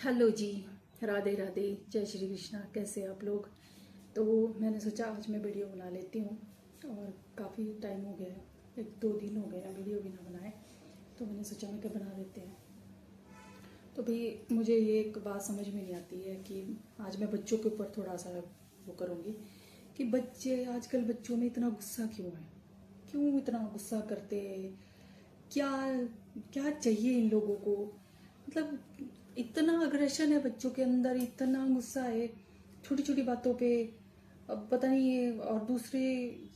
Hello जी। राधे राधे, जय श्री कृष्णा। कैसे आप लोग? तो मैंने सोचा आज मैं वीडियो बना लेती हूँ और काफ़ी टाइम हो गया है, 1-2 दिन हो गए हैं वीडियो भी ना बनाए। तो मैंने सोचा मैं क्या बना लेते हैं। तो भाई मुझे ये एक बात समझ में नहीं आती है कि आज मैं बच्चों के ऊपर थोड़ा सा वो करूँगी कि बच्चे आजकल बच्चों में इतना गुस्सा क्यों है, क्यों इतना गुस्सा करते हैं, क्या क्या चाहिए इन लोगों को। मतलब इतना अग्रेशन है बच्चों के अंदर, इतना गुस्सा है छोटी छोटी बातों पे। अब पता नहीं ये और दूसरे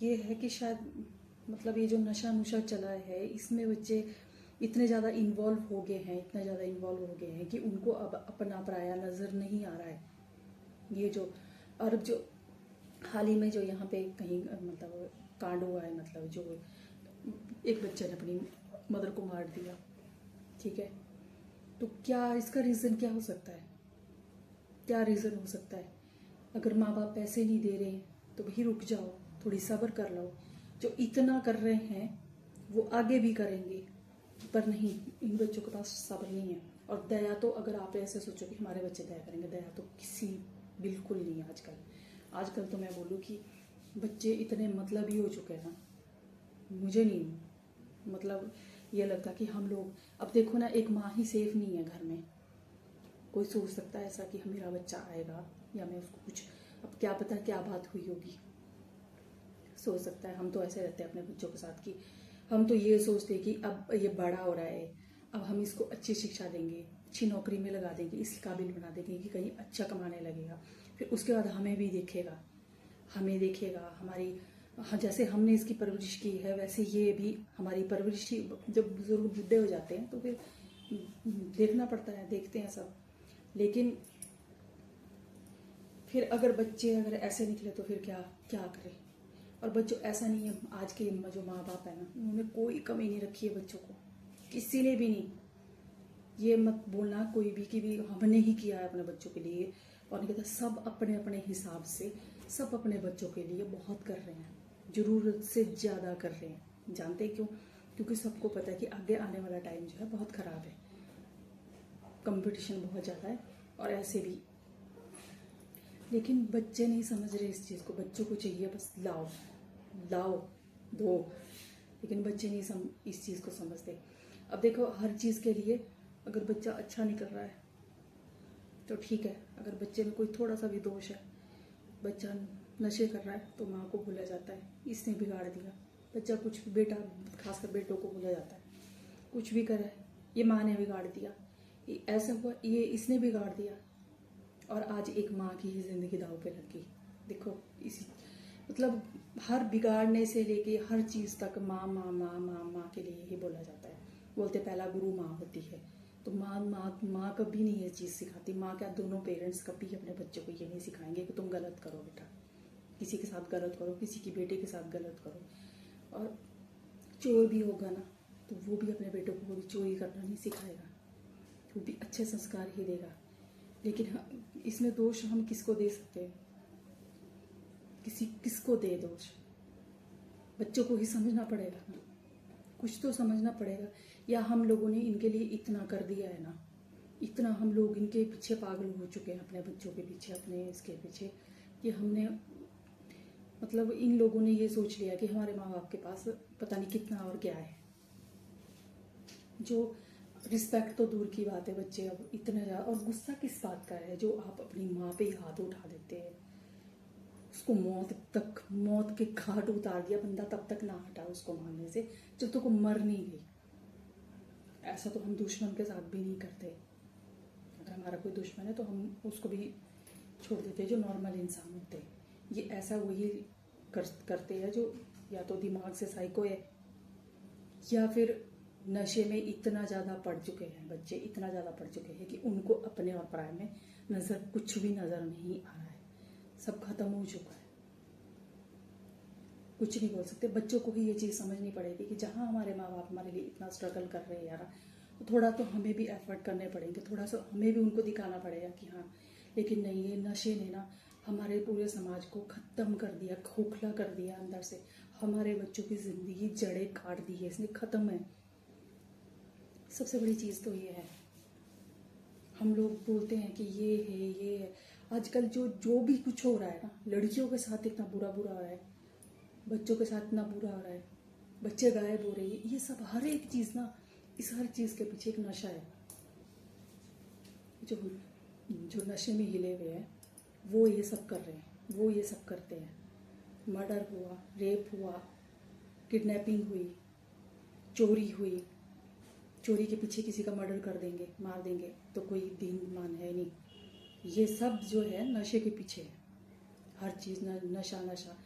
ये है कि शायद मतलब ये जो नशा नुशा चला है इसमें बच्चे इतने ज़्यादा इन्वॉल्व हो गए हैं, इतना ज़्यादा इन्वॉल्व हो गए हैं कि उनको अब अपना पराया नज़र नहीं आ रहा है। ये जो और जो हाल ही में जो यहाँ पे कहीं मतलब कांड हुआ है, मतलब जो एक बच्चे ने अपनी मदर को मार दिया, ठीक है। तो क्या इसका रीज़न क्या हो सकता है? क्या रीज़न हो सकता है? अगर माँ बाप पैसे नहीं दे रहे हैं तो भाई रुक जाओ, थोड़ी सब्र कर लो। जो इतना कर रहे हैं वो आगे भी करेंगे, पर नहीं, इन बच्चों के पास सब्र नहीं है। और दया तो अगर आप ऐसे सोचो कि हमारे बच्चे दया करेंगे, दया तो किसी बिल्कुल नहीं है आजकल। आजकल तो मैं बोलूँ कि बच्चे इतने मतलबी हो चुके हैं ना, मुझे नहीं मतलब ये लगता कि हम लोग, अब देखो ना, एक माँ ही सेफ नहीं है घर में। कोई सोच सकता है ऐसा कि मेरा बच्चा आएगा या मैं उसको कुछ, अब क्या पता क्या बात हुई होगी, सोच सकता है। हम तो ऐसे रहते हैं अपने बच्चों के साथ कि हम तो ये सोचते हैं कि अब ये बड़ा हो रहा है, अब हम इसको अच्छी शिक्षा देंगे, अच्छी नौकरी में लगा देंगे, इस काबिल बना देंगे कि कहीं अच्छा कमाने लगेगा। फिर उसके बाद हमें भी देखेगा, हमें देखेगा हमारी, हाँ, जैसे हमने इसकी परवरिश की है वैसे ये भी हमारी परवरिश ही। जब बुजुर्ग बूढ़े हो जाते हैं तो फिर देखना पड़ता है, देखते हैं सब। लेकिन फिर अगर बच्चे अगर ऐसे निकले तो फिर क्या क्या करें। और बच्चों ऐसा नहीं है, आज के जो माँ बाप है ना, उन्होंने कोई कमी नहीं रखी है बच्चों को, किसी ने भी नहीं। ये मत बोलना कोई भी कि भी हमने ही किया है अपने बच्चों के लिए, और नहीं कहता, सब अपने अपने हिसाब से सब अपने बच्चों के लिए बहुत कर रहे हैं, ज़रूरत से ज़्यादा कर रहे हैं। जानते हैं क्यों? क्योंकि सबको पता है कि आगे आने वाला टाइम जो है बहुत ख़राब है, कंपटीशन बहुत ज़्यादा है और ऐसे भी। लेकिन बच्चे नहीं समझ रहे इस चीज़ को, बच्चों को चाहिए बस लाओ लाओ दो। लेकिन बच्चे नहीं इस चीज़ को समझते। अब देखो, हर चीज़ के लिए अगर बच्चा अच्छा निकल रहा है तो ठीक है, अगर बच्चे में कोई थोड़ा सा भी दोष है, बच्चा नशे कर रहा है तो माँ को भूला जाता है, इसने बिगाड़ दिया। बच्चा कुछ, बेटा खासकर बेटों को भूला जाता है, कुछ भी करे ये माँ ने बिगाड़ दिया, ये ऐसा हुआ, ये इसने बिगाड़ दिया। और आज एक माँ की ही जिंदगी दाव पे लग गई। देखो इसी मतलब हर बिगाड़ने से लेके हर चीज़ तक माँ माँ माँ माँ माँ के लिए ही बोला जाता है। बोलते पहला गुरु माँ होती है। तो माँ माँ माँ कभी नहीं ये चीज़ सिखाती। माँ क्या, दोनों पेरेंट्स कभी अपने बच्चों को ये नहीं सिखाएंगे कि तुम गलत करो बेटा, किसी के साथ गलत करो, किसी की बेटे के साथ गलत करो। और चोर भी होगा ना तो वो भी अपने बेटों को भी चोरी करना नहीं सिखाएगा, वो भी अच्छे संस्कार ही देगा। लेकिन इसमें दोष हम किसको दे सकते हैं? किसको दे दोष? बच्चों को ही समझना पड़ेगा ना, कुछ तो समझना पड़ेगा। या हम लोगों ने इनके लिए इतना कर दिया है ना, इतना हम लोग इनके पीछे पागल हो चुके हैं, अपने बच्चों के पीछे, अपने इसके पीछे, कि हमने मतलब इन लोगों ने ये सोच लिया कि हमारे माँ बाप के पास पता नहीं कितना और क्या है। जो रिस्पेक्ट तो दूर की बात है, बच्चे अब इतना ज़्यादा, और गुस्सा किस बात का है जो आप अपनी माँ पे ही हाथ उठा देते हैं, उसको मौत के घाट उतार दिया बंदा, तब तक ना हटा उसको मारने से जब तक वो मर नहीं गई। ऐसा तो हम दुश्मन के साथ भी नहीं करते। अगर हमारा कोई दुश्मन है तो हम उसको भी छोड़ देते हैं, जो नॉर्मल इंसान होते हैं। ये ऐसा वही करते हैं जो या तो दिमाग से साइको है या फिर नशे में इतना ज़्यादा पड़ चुके हैं बच्चे, इतना ज़्यादा पड़ चुके हैं कि उनको अपने और पराये में नज़र कुछ भी नज़र नहीं आ रहा है। सब खत्म हो चुका है, कुछ नहीं बोल सकते। बच्चों को ही ये चीज़ समझनी पड़ेगी कि जहाँ हमारे माँ बाप हमारे लिए इतना स्ट्रगल कर रहे हैं यार, तो थोड़ा तो हमें भी एफर्ट करने पड़ेंगे, थोड़ा सा हमें भी उनको दिखाना पड़ेगा कि हाँ। लेकिन नहीं, ये नशे ने ना हमारे पूरे समाज को ख़त्म कर दिया, खोखला कर दिया अंदर से। हमारे बच्चों की ज़िंदगी जड़ें काट दी है इसने, ख़त्म है। सबसे बड़ी चीज़ तो ये है, हम लोग बोलते हैं कि ये है ये है। आजकल जो भी कुछ हो रहा है ना, लड़कियों के साथ इतना बुरा बुरा हो रहा है, बच्चों के साथ इतना बुरा हो रहा है, बच्चे गायब हो रहे हैं, ये सब हर एक चीज़ ना, इस हर चीज़ के पीछे एक नशा है। जो जो नशे में हिले हुए हैं वो ये सब कर रहे हैं, वो ये सब करते हैं। मर्डर हुआ, रेप हुआ, किडनैपिंग हुई, चोरी हुई, चोरी के पीछे किसी का मर्डर कर देंगे, मार देंगे, तो कोई दीन मान है नहीं। ये सब जो है नशे के पीछे है, हर चीज़ नशा नशा।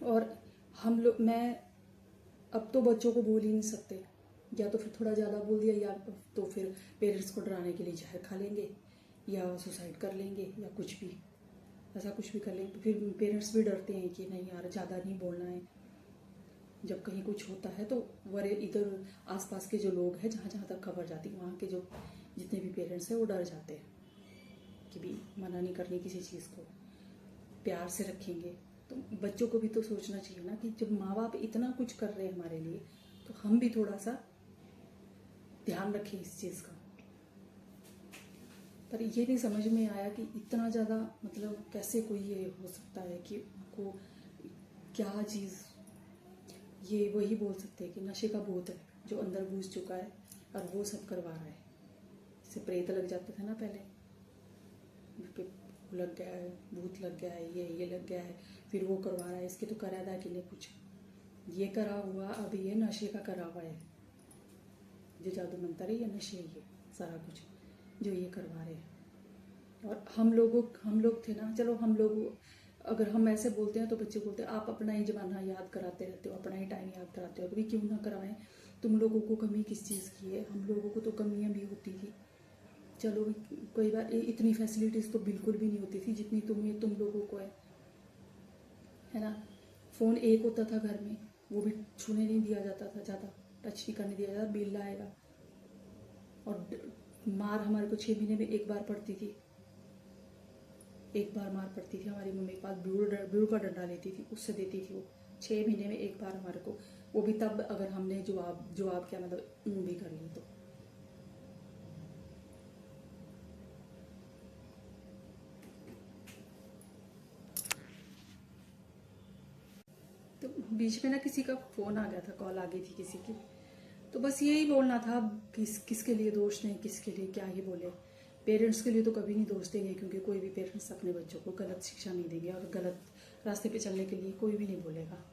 और हम लोग, मैं अब तो बच्चों को बोल ही नहीं सकते, या तो फिर थोड़ा ज़्यादा बोल दिया, या तो फिर पेरेंट्स को डराने के लिए जहर खा लेंगे, या सुसाइड कर लेंगे, या कुछ भी ऐसा कुछ भी कर लेंगे। फिर पेरेंट्स भी डरते हैं कि नहीं यार ज़्यादा नहीं बोलना है। जब कहीं कुछ होता है तो वरे इधर आसपास के जो लोग हैं, जहाँ जहाँ तक खबर जाती है, वहाँ के जो जितने भी पेरेंट्स हैं वो डर जाते हैं कि भी मना नहीं करनी किसी चीज़ को, प्यार से रखेंगे। तो बच्चों को भी तो सोचना चाहिए ना कि जब माँ बाप इतना कुछ कर रहे हैं हमारे लिए, तो हम भी थोड़ा सा ध्यान रखें इस चीज़ का। पर ये नहीं समझ में आया कि इतना ज़्यादा मतलब कैसे कोई ये हो सकता है कि उनको क्या चीज़, ये वही बोल सकते हैं कि नशे का भूत है जो अंदर घुस चुका है और वो सब करवा रहा है। जैसे प्रेत लग जाते थे ना पहले, लग गया है, भूत लग गया है, ये लग गया है, फिर वो करवा रहा है, इसके तो करा था कि नहीं कुछ, ये करा हुआ, अभी ये नशे का करा हुआ है, जो जादू मंत्र है ये नशे, ये सारा कुछ जो ये करवा रहे हैं। और हम लोग थे ना, चलो हम लोग अगर हम ऐसे बोलते हैं तो बच्चे बोलते हैं आप अपना ही जमाना याद कराते रहते हो, अपना ही टाइम याद कराते हो, कभी क्यों ना करवाएं, तुम लोगों को कमी किस चीज़ की है, हम लोगों को तो कमियां भी होती थी। चलो कई बार इतनी फैसिलिटीज़ तो बिल्कुल भी नहीं होती थी जितनी तुम लोगों को है ना। फ़ोन एक होता था घर में, वो भी छूने नहीं दिया जाता था, ज़्यादा टच नहीं करने दिया जाता, बिल आएगा। और मार हमारे को 6 महीने में एक बार पड़ती थी, एक बार मार पड़ती थी। हमारी मम्मी के पास ब्यूड़ का डंडा लेती थी, उससे देती थी वो 6 महीने में एक बार हमारे को, वो भी तब अगर हमने जवाब क्या मतलब भी कर ली तो बीच में ना किसी का फ़ोन आ गया था, कॉल आ गई थी किसी की, तो बस यही बोलना था। किसके लिए दोष नहीं, किसके लिए क्या ही बोले। पेरेंट्स के लिए तो कभी नहीं दोष देंगे, क्योंकि कोई भी पेरेंट्स अपने बच्चों को गलत शिक्षा नहीं देंगे, और गलत रास्ते पे चलने के लिए कोई भी नहीं बोलेगा।